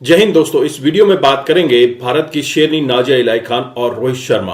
जय हिंद दोस्तों। इस वीडियो में बात करेंगे भारत की शेरनी नाजिया इलाही खान और रोहित शर्मा।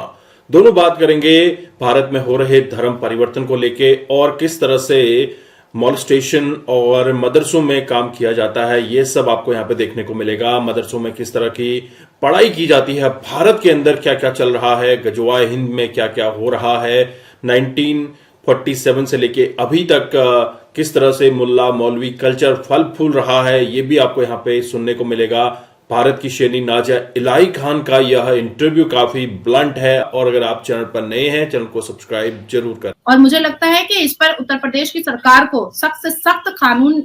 दोनों बात करेंगे भारत में हो रहे धर्म परिवर्तन को लेके और किस तरह से मॉलेस्टेशन और मदरसों में काम किया जाता है। ये सब आपको यहाँ पे देखने को मिलेगा। मदरसों में किस तरह की पढ़ाई की जाती है, भारत के अंदर क्या क्या चल रहा है, गजवाए हिंद में क्या क्या हो रहा है, 1947 से लेके अभी तक किस तरह से मुल्ला मौलवी कल्चर फल फूल रहा है, ये भी आपको यहाँ पे सुनने को मिलेगा। भारत की शेरनी नाजिया इलाही खान का यह इंटरव्यू काफी ब्लंट है और अगर आप चैनल पर नए हैं, चैनल को सब्सक्राइब जरूर करें। और मुझे लगता है कि इस पर उत्तर प्रदेश की सरकार को सख्त से सख्त कानून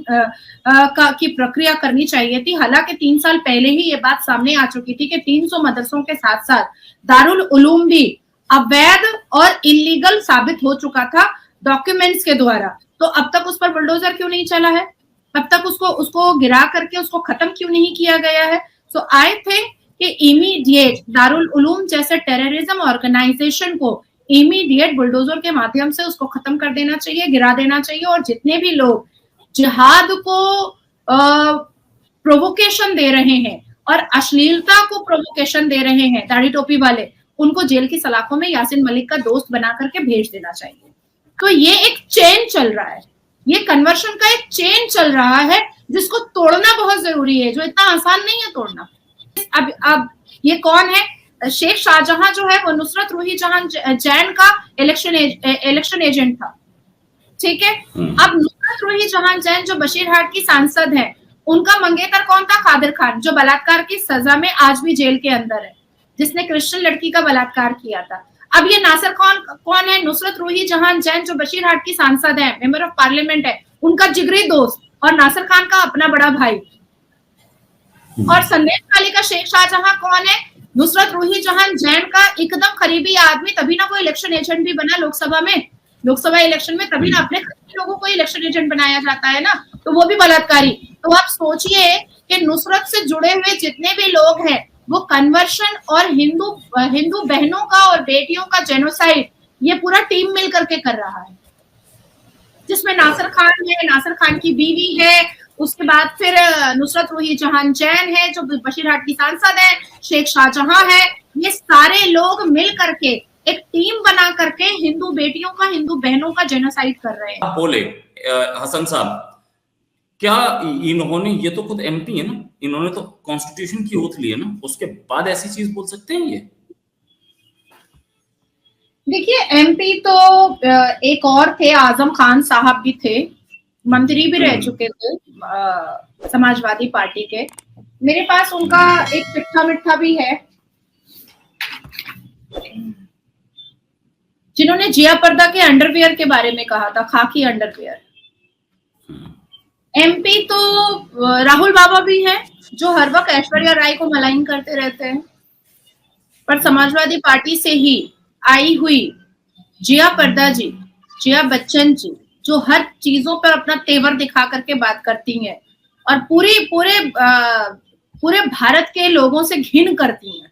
की प्रक्रिया करनी चाहिए थी। हालांकि 3 साल पहले ही ये बात सामने आ चुकी थी कि 300 मदरसों के साथ साथ दारुल उलूम भी अवैध और इलीगल साबित हो चुका था डॉक्यूमेंट्स के द्वारा। तो अब तक उस पर बुलडोजर क्यों नहीं चला है? अब तक उसको गिरा करके उसको खत्म क्यों नहीं किया गया है? सो आई थिंक कि इमीडिएट दारुल उलूम जैसे टेररिज्म ऑर्गेनाइजेशन को इमीडिएट बुलडोजर के माध्यम से उसको खत्म कर देना चाहिए, गिरा देना चाहिए। और जितने भी लोग जिहाद को प्रोवोकेशन दे रहे हैं और अश्लीलता को प्रोवोकेशन दे रहे हैं, दाढ़ी टोपी वाले, उनको जेल की सलाखों में यासीन मलिक का दोस्त बना करके भेज देना चाहिए। तो ये एक चेन चल रहा है, ये कन्वर्शन का एक चेन चल रहा है जिसको तोड़ना बहुत जरूरी है, जो इतना आसान नहीं है तोड़ना। अब ये कौन है? शेख शाहजहां जो है वो नुसरत रूही जहां जैन का इलेक्शन एजेंट था, ठीक है। अब नुसरत रूही जहां जैन जो बशीरहाट की सांसद है, उनका मंगेतर कौन था? कादिर खान, जो बलात्कार की सजा में आज भी जेल के अंदर है, जिसने क्रिश्चियन लड़की का बलात्कार किया था। अब ये नासिर कौन है? नुसरत रूही जहां जैन जो बशीरहाट की सांसद है, मेंबर ऑफ पार्लियामेंट है, उनका जिगरी दोस्त और नासिर खान का अपना बड़ा भाई। और संदेश खाली का शेख शाहजहां कौन है? नुसरत रूही जहां जैन का एकदम करीबी आदमी, तभी ना वो इलेक्शन एजेंट भी बना लोकसभा इलेक्शन में, तभी ना अपने लोगों को इलेक्शन एजेंट बनाया जाता है ना, तो वो भी बलात्कारी। तो आप सोचिए कि नुसरत से जुड़े हुए जितने भी लोग हैं वो कन्वर्शन और हिंदू बहनों का और बेटियों का जेनोसाइड ये पूरा टीम मिल करके कर रहा है, जिसमें नासिर खान है, नासिर खान की बीवी है, उसके बाद फिर नुसरत रूही जहां जैन है जो बशीरहाट की सांसद है, शेख शाहजहां है। ये सारे लोग मिल करके एक टीम बना करके हिंदू बेटियों का, हिंदू बहनों का जेनोसाइड कर रहे हैं। बोले हसन साहब, क्या इन्होंने, ये तो खुद एमपी है ना, इन्होंने तो कॉन्स्टिट्यूशन की ओथ ली है ना, उसके बाद ऐसी चीज बोल सकते हैं ये? देखिए, एमपी तो एक और थे, आजम खान साहब भी थे, मंत्री भी रह चुके थे समाजवादी पार्टी के। मेरे पास उनका एक चिट्ठा मिट्ठा भी है, जिन्होंने जिया पर्दा के अंडरवियर के बारे में कहा था, खाकी अंडरवियर। एमपी तो राहुल बाबा भी हैं, जो हर वक्त ऐश्वर्या राय को मलाइन करते रहते हैं, पर समाजवादी पार्टी से ही आई हुई जिया पर्दा जी, जिया बच्चन जी, जो हर चीजों पर अपना तेवर दिखा करके बात करती हैं और पूरे भारत के लोगों से घिन करती हैं।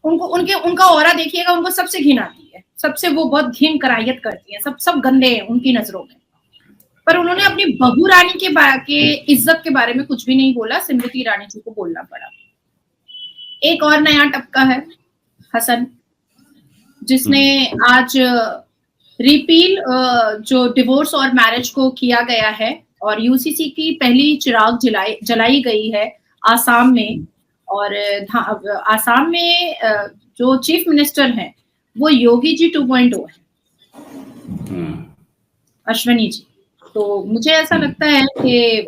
उनका ऑरा देखिएगा, उनको सबसे घिन आती है, सबसे वो बहुत घिन कराहियत करती हैं, सब गंदे हैं उनकी नजरों में। पर उन्होंने अपनी बहू रानी के इज्जत के बारे में कुछ भी नहीं बोला, स्मृति ईरानी जी को बोलना पड़ा। एक और नया टपका है, हसन, जिसने आज रिपील जो डिवोर्स और मैरिज को किया गया है और यूसीसी की पहली चिराग जलाई गई है आसाम में। और आसाम में जो चीफ मिनिस्टर हैं वो योगी जी 2.0 है, अश्वनी जी। तो मुझे ऐसा लगता है कि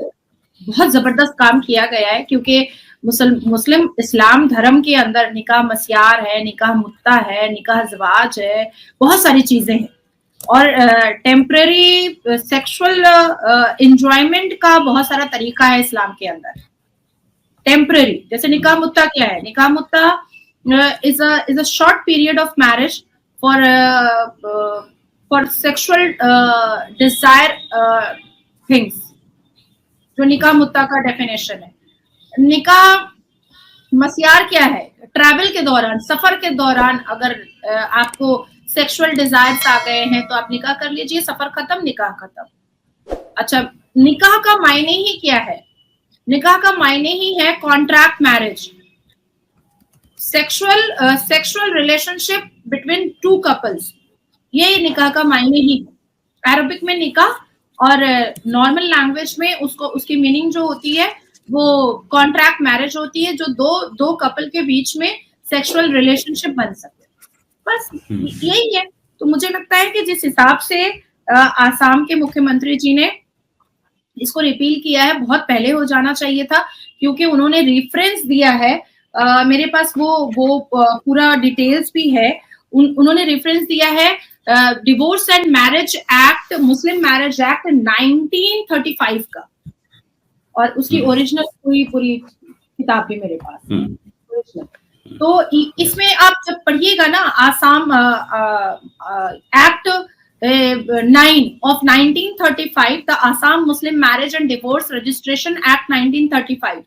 बहुत जबरदस्त काम किया गया है, क्योंकि मुस्लिम इस्लाम धर्म के अंदर निकाह मस्यार है, निकाह मुत्ता है, निकाह ज़वाज है, बहुत सारी चीजें हैं। और टेम्पररी सेक्सुअल एंजॉयमेंट का बहुत सारा तरीका है इस्लाम के अंदर, टेम्पररी। जैसे निकाह मुत्ता क्या है? निकाह मुत्ता is a short period of marriage for sexual desire things, जो निकाह मुत्ता का डेफिनेशन है। निकाह मस्यार क्या है? ट्रैवल के दौरान, सफर के दौरान अगर आपको सेक्सुअल डिजायर्स आ गए हैं तो आप निकाह कर लीजिए, सफर खत्म, निकाह खत्म। अच्छा, निकाह का मायने ही क्या है? निकाह का मायने ही है contract marriage, sexual relationship between two couples, ये निकाह का मायने ही है। अरबिक में निकाह और नॉर्मल लैंग्वेज में उसको उसकी मीनिंग जो होती है वो कॉन्ट्रैक्ट मैरिज होती है, जो दो कपल के बीच में सेक्सुअल रिलेशनशिप बन सके, बस यही है। तो मुझे लगता है कि जिस हिसाब से आसाम के मुख्यमंत्री जी ने इसको रिपील किया है, बहुत पहले हो जाना चाहिए था, क्योंकि उन्होंने रेफरेंस दिया है, मेरे पास वो पूरा डिटेल्स भी है, उन्होंने रेफरेंस दिया है divorce and marriage act, Muslim marriage act 1935 का, और उसकी ओरिजिनल पूरी किताब भी मेरे पास है। तो इसमें आप जब पढ़िएगा ना, Assam act 9 of 1935, the Assam Muslim marriage and divorce registration act 1935,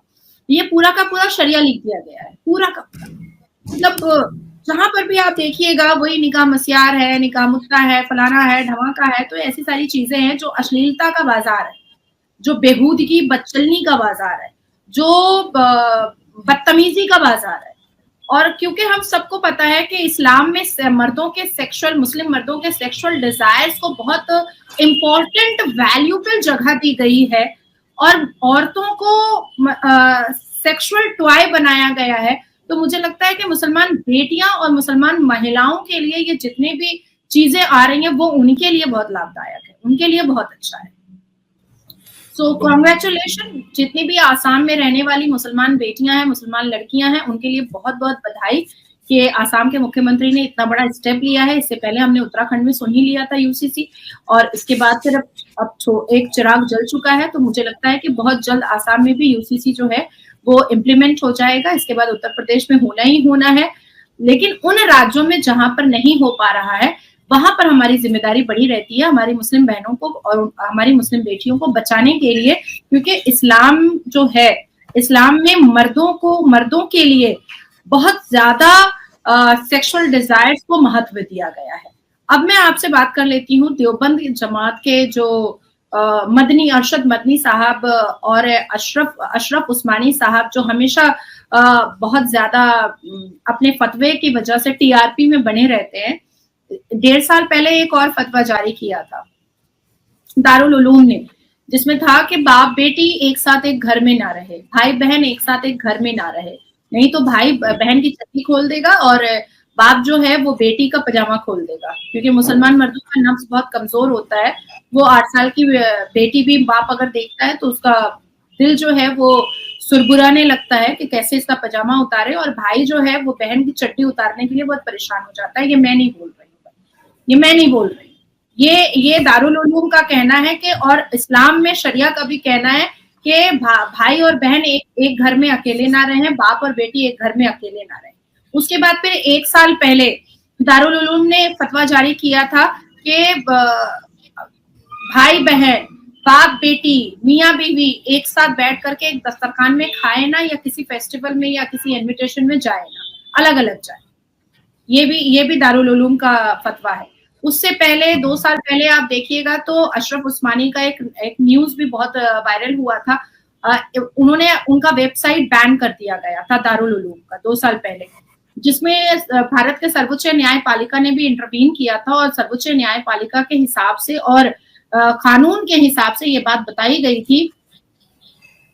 ये पूरा का पूरा शरिया लिख दिया गया है, पूरा का पूरा। मतलब जहां पर भी आप देखिएगा वही निकाह मस्यार है, निकाह मुत्ता है, फलाना है, ढमाका है, तो ऐसी सारी चीजें हैं जो अश्लीलता का बाजार है, जो बेहूदगी बदचलनी का बाजार है, जो बदतमीजी का बाजार है। और क्योंकि हम सबको पता है कि इस्लाम में मर्दों के सेक्सुअल, मुस्लिम मर्दों के सेक्सुअल डिजायर्स को बहुत इम्पोर्टेंट वैल्यूबल जगह दी गई है, और औरतों को सेक्सुअल टॉय बनाया गया है। तो मुझे लगता है कि मुसलमान बेटियां और मुसलमान महिलाओं के लिए ये जितनी भी चीजें आ रही हैं वो उनके लिए बहुत लाभदायक है, उनके लिए बहुत अच्छा है। सो कॉन्ग्रेचुलेशन, जितनी भी आसाम में रहने वाली मुसलमान बेटियां हैं, मुसलमान लड़कियां हैं, उनके लिए बहुत बहुत बधाई कि आसाम के मुख्यमंत्री ने इतना बड़ा स्टेप लिया है। इससे पहले हमने उत्तराखंड में सुन ही लिया था यूसीसी, और इसके बाद फिर अब एक चिराग जल चुका है। तो मुझे लगता है कि बहुत जल्द आसाम में भी यूसीसी जो है वो इम्प्लीमेंट हो जाएगा। इसके बाद उत्तर प्रदेश में होना ही होना है, लेकिन उन राज्यों में जहां पर नहीं हो पा रहा है वहां पर हमारी जिम्मेदारी बड़ी रहती है, हमारी मुस्लिम बहनों को और हमारी मुस्लिम बेटियों को बचाने के लिए, क्योंकि इस्लाम जो है, इस्लाम में मर्दों के लिए बहुत ज्यादा सेक्सुअल डिजायर्स को महत्व दिया गया है। अब मैं आपसे बात कर लेती हूँ देवबंद जमात के जो अरशद मदनी साहब और अशरफ उस्मानी साहब, जो हमेशा बहुत ज्यादा अपने फतवे की वजह से टीआरपी में बने रहते हैं। 1.5 साल पहले एक और फतवा जारी किया था दारुल उलूम ने, जिसमें था कि बाप बेटी एक साथ एक घर में ना रहे, भाई बहन एक साथ एक घर में ना रहे, नहीं तो भाई बहन की छत्ती खोल देगा और बाप जो है वो बेटी का पजामा खोल देगा, क्योंकि मुसलमान मर्दों का नफ्स बहुत कमजोर होता है। वो 8 साल की बेटी भी बाप अगर देखता है तो उसका दिल जो है वो सुरबुराने लगता है कि कैसे इसका पजामा उतारे, और भाई जो है वो बहन की चड्डी उतारने के लिए बहुत परेशान हो जाता है। ये मैं नहीं बोल रही, ये दारुल उलूम का कहना है कि, और इस्लाम में शरिया का भी कहना है कि भाई और बहन एक घर में अकेले ना रहें, बाप और बेटी एक घर में अकेले ना रहें। उसके बाद फिर 1 साल पहले दारुल उलूम ने फतवा जारी किया था कि भाई बहन, बाप बेटी, मियाँ बीवी एक साथ बैठ करके एक दस्तरखान में खाए ना, या किसी फेस्टिवल में या किसी इनविटेशन में जाए ना, अलग अलग जाए। ये भी दारुल उलूम का फतवा है। उससे पहले 2 साल पहले आप देखिएगा तो अशरफ उस्मानी का एक न्यूज भी बहुत वायरल हुआ था। उनका वेबसाइट बैन कर दिया गया था दारुल उलूम का 2 साल पहले, जिसमें भारत के सर्वोच्च न्यायपालिका ने भी इंटरवीन किया था, और सर्वोच्च न्यायपालिका के हिसाब से और कानून के हिसाब से ये बात बताई गई थी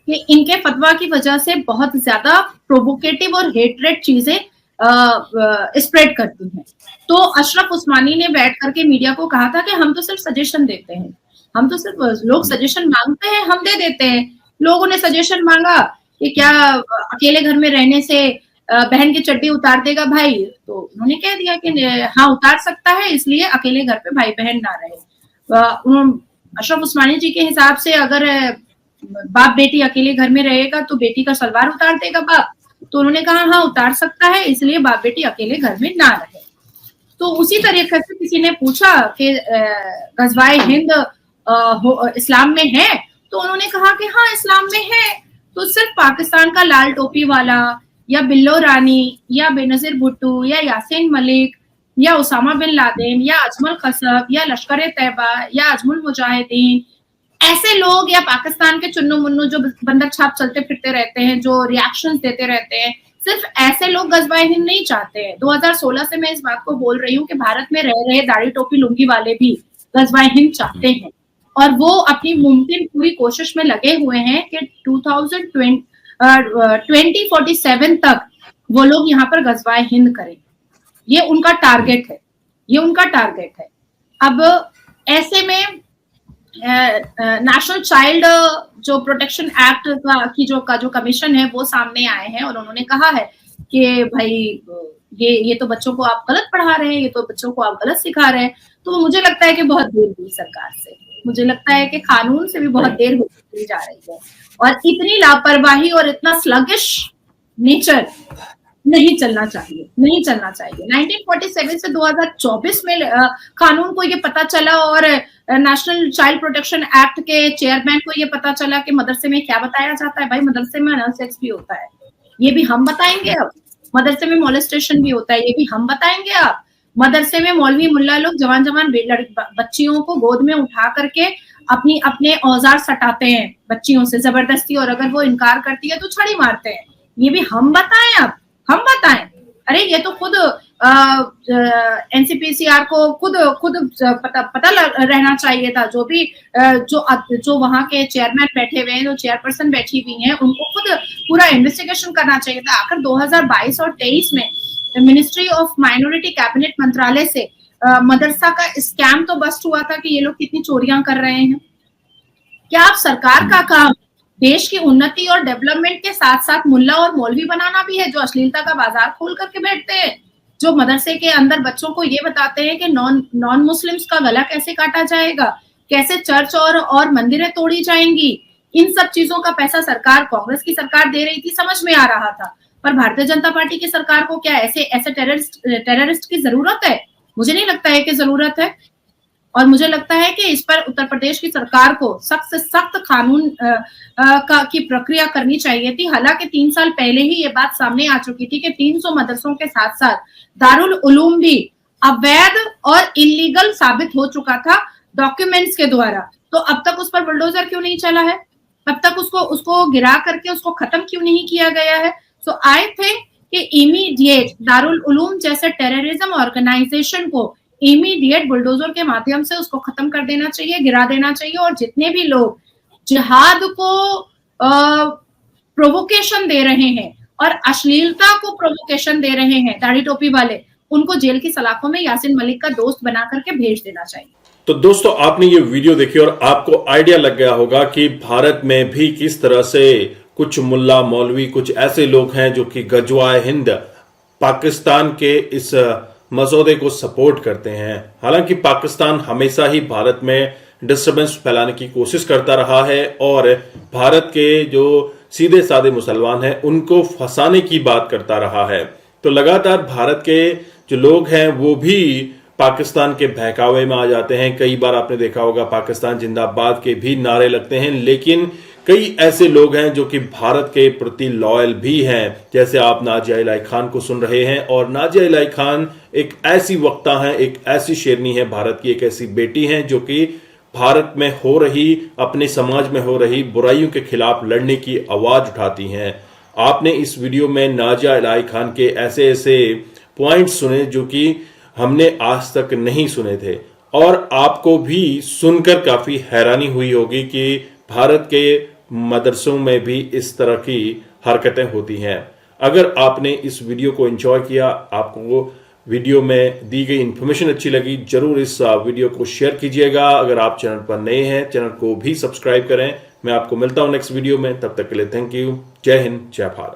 कि इनके फतवा की वजह से बहुत ज्यादा प्रोवोकेटिव और हेटरेट चीजें स्प्रेड करती हैं। तो अशरफ उस्मानी ने बैठ करके मीडिया को कहा था कि हम तो सिर्फ सजेशन देते हैं, हम तो सिर्फ, लोग सजेशन मांगते हैं, हम दे देते हैं। लोगों ने सजेशन मांगा कि क्या अकेले घर में रहने से बहन की चड्डी उतार देगा भाई, तो उन्होंने कह दिया कि हाँ उतार सकता है, इसलिए अकेले घर पे भाई बहन ना रहे। अशरफ उस्मानी जी के हिसाब से अगर बाप बेटी अकेले घर में रहेगा तो बेटी का सलवार उतार देगा बाप, तो उन्होंने कहा हाँ उतार सकता है, इसलिए बाप बेटी अकेले घर में ना रहे। तो उसी तरीके से किसी ने पूछा कि गज़वाए हिंद इस्लाम में है, तो उन्होंने कहा कि हाँ इस्लाम में है। तो सिर्फ पाकिस्तान का लाल टोपी वाला या बिल्लो रानी या बेनजीर भुट्टो या यासीन मलिक या उसामा बिन लादेन या अजमल कसब या लश्कर-ए-तैयबा या अजमुल मुजाहिदीन ऐसे लोग या पाकिस्तान के चुन्नू मुन्नू जो बंदर छाप चलते फिरते रहते हैं, जो रिएक्शंस देते रहते हैं, सिर्फ ऐसे लोग गजवाए हिंद नहीं चाहते हैं। 2016 से मैं इस बात को बोल रही हूँ कि भारत में रह रहे दाढ़ी टोपी लुंगी वाले भी गजवाए हिंद चाहते हैं और वो अपनी मुमकिन पूरी कोशिश में लगे हुए हैं कि 2047 तक वो लोग यहाँ पर गजवाए हिंद करें। ये उनका टारगेट है, ये उनका टारगेट है। अब ऐसे में नेशनल चाइल्ड जो प्रोटेक्शन एक्ट का जो कमीशन है वो सामने आए हैं और उन्होंने कहा है कि भाई ये तो बच्चों को आप गलत पढ़ा रहे हैं, ये तो बच्चों को आप गलत सिखा रहे हैं। तो मुझे लगता है कि बहुत देर हुई सरकार से, मुझे लगता है कि कानून से भी बहुत देर होती जा रही है और इतनी लापरवाही और इतना स्लगिश नेचर नहीं चलना चाहिए, नहीं चलना चाहिए। 1947 से 2024 में कानून को ये पता चला और नेशनल चाइल्ड प्रोटेक्शन एक्ट के चेयरमैन को ये पता चला कि मदरसे में क्या बताया जाता है। भाई मदरसे में अनल सेक्स भी होता है, ये भी हम बताएंगे। अब मदरसे में मोलेस्टेशन भी होता है, ये भी हम बताएंगे। अब मदरसे में मौलवी मुल्ला लोग जवान बच्चियों को गोद में उठा करके अपने औजार सटाते हैं बच्चियों से जबरदस्ती, और अगर वो इनकार करती है तो छड़ी मारते हैं। ये भी हम बताएं, अब हम बताएं। अरे ये तो खुद एनसीपीसीआर को खुद पता रहना चाहिए था। जो भी जो वहां के चेयरमैन बैठे हुए हैं, जो चेयरपर्सन बैठी हुई हैं, उनको खुद पूरा इन्वेस्टिगेशन करना चाहिए था। आखिर 2022 और 23 में मिनिस्ट्री ऑफ माइनॉरिटी कैबिनेट मंत्रालय से मदरसा का स्कैम तो बस्ट हुआ था कि ये लोग कितनी चोरियां कर रहे हैं। क्या आप सरकार का काम देश की उन्नति और डेवलपमेंट के साथ साथ मुल्ला और मौलवी बनाना भी है, जो अश्लीलता का बाजार खोल करके बैठते हैं, जो मदरसे के अंदर बच्चों को ये बताते हैं कि नॉन मुस्लिम्स का गला कैसे काटा जाएगा, कैसे चर्च और मंदिरें तोड़ी जाएंगी। इन सब चीजों का पैसा सरकार, कांग्रेस की सरकार दे रही थी, समझ में आ रहा था। पर भारतीय जनता पार्टी की सरकार को क्या ऐसे टेररिस्ट की जरूरत है? मुझे नहीं लगता है कि जरूरत है। और मुझे लगता है कि इस पर उत्तर प्रदेश की सरकार को सख्त से सख्त कानून की प्रक्रिया करनी चाहिए थी। हालांकि 3 साल पहले ही ये बात सामने आ चुकी थी कि 300 मदरसों के साथ साथ दारुल उलूम भी अवैध और इलीगल साबित हो चुका था डॉक्यूमेंट्स के द्वारा। तो अब तक उस पर बुलडोजर क्यों नहीं चला है? अब तक उसको गिरा करके उसको खत्म क्यों नहीं किया गया है? सो आई थिंक कि इमीडिएट दारुल उलूम जैसे टेररिज्म ऑर्गेनाइजेशन को इमीडिएट बुलडोजर के माध्यम से उसको खत्म कर देना चाहिए, गिरा देना चाहिए। और जितने भी लोग जिहाद को प्रोवोकेशन दे रहे हैं और अश्लीलता को प्रोवोकेशन दे रहे हैं दाढ़ी टोपी वाले, उनको जेल की सलाखों में यासीन मलिक का दोस्त बना करके भेज देना चाहिए। तो दोस्तों, आपने ये वीडियो देखी और आपको आइडिया लग गया होगा कि भारत में भी किस तरह से कुछ मुल्ला मौलवी, कुछ ऐसे लोग हैं जो कि गजवाए हिंद पाकिस्तान के इस मसौदे को सपोर्ट करते हैं। हालांकि पाकिस्तान हमेशा ही भारत में डिस्टर्बेंस फैलाने की कोशिश करता रहा है और भारत के जो सीधे साधे मुसलमान हैं उनको फंसाने की बात करता रहा है। तो लगातार भारत के जो लोग हैं वो भी पाकिस्तान के बहकावे में आ जाते हैं। कई बार आपने देखा होगा पाकिस्तान जिंदाबाद के भी नारे लगते हैं, लेकिन कई ऐसे लोग हैं जो कि भारत के प्रति लॉयल भी हैं। जैसे आप नाजिया इलाही खान को सुन रहे हैं, और नाजिया इलाही खान एक ऐसी वक्ता हैं, एक ऐसी शेरनी है, भारत की एक ऐसी बेटी हैं जो कि भारत में हो रही, अपने समाज में हो रही बुराइयों के खिलाफ लड़ने की आवाज उठाती हैं। आपने इस वीडियो में नाजिया इलाही खान के ऐसे ऐसे पॉइंट्स सुने जो कि हमने आज तक नहीं सुने थे, और आपको भी सुनकर काफी हैरानी हुई होगी कि भारत के मदरसों में भी इस तरह की हरकतें होती हैं। अगर आपने इस वीडियो को एंजॉय किया, आपको वीडियो में दी गई इंफॉर्मेशन अच्छी लगी, जरूर इस वीडियो को शेयर कीजिएगा। अगर आप चैनल पर नए हैं, चैनल को भी सब्सक्राइब करें। मैं आपको मिलता हूं नेक्स्ट वीडियो में, तब तक के लिए थैंक यू। जय हिंद, जय भारत।